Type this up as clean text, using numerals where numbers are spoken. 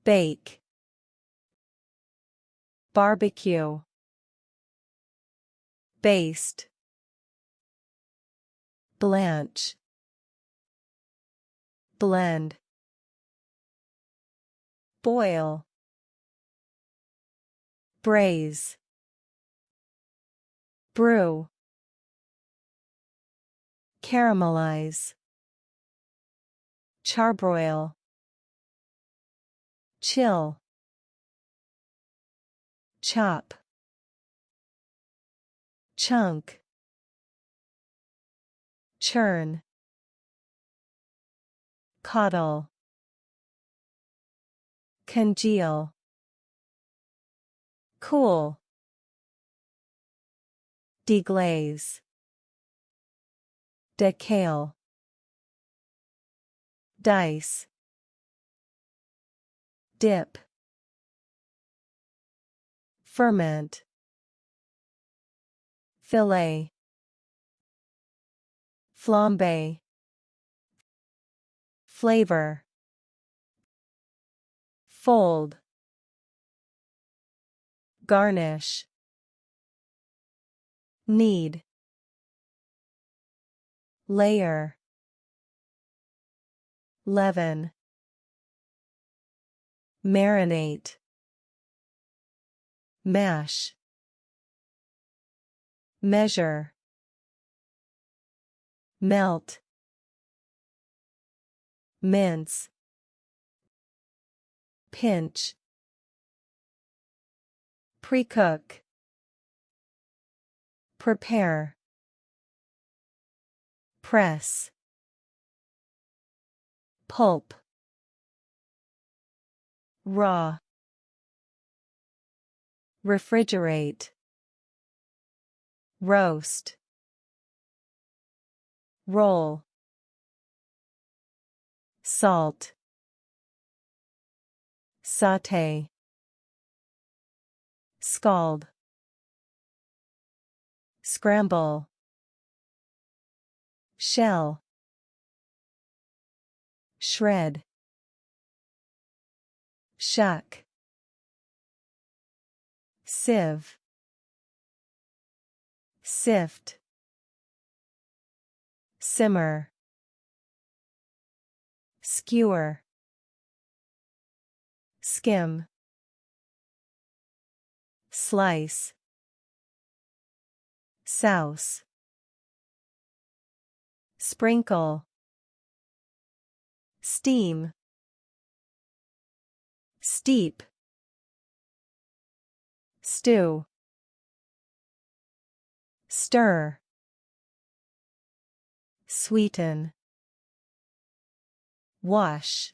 Bake. Barbecue. Baste. Blanch. Blend. Boil. Braise. Brew. Caramelize. Charbroil. Chill. Chop. Chunk. Churn. Coddle. Congeal. Cool. Deglaze. Decale. Dice. Dip. Ferment. Fillet. Flambe. Flavor. Fold. Garnish. Knead. Layer. Leaven. Marinate. Mash. Measure. Melt. Mince. Pinch. Pre-cook. Prepare. Press. Pulp. Raw. Refrigerate. Roast. Roll. Salt. Sauté. Scald. Scramble. Shell. Shred. Shuck. Sieve. Sift. Simmer. Skewer. Skim. Slice. Souse. Sprinkle. Steam. Steep. Stew. Stir. Sweeten. Wash.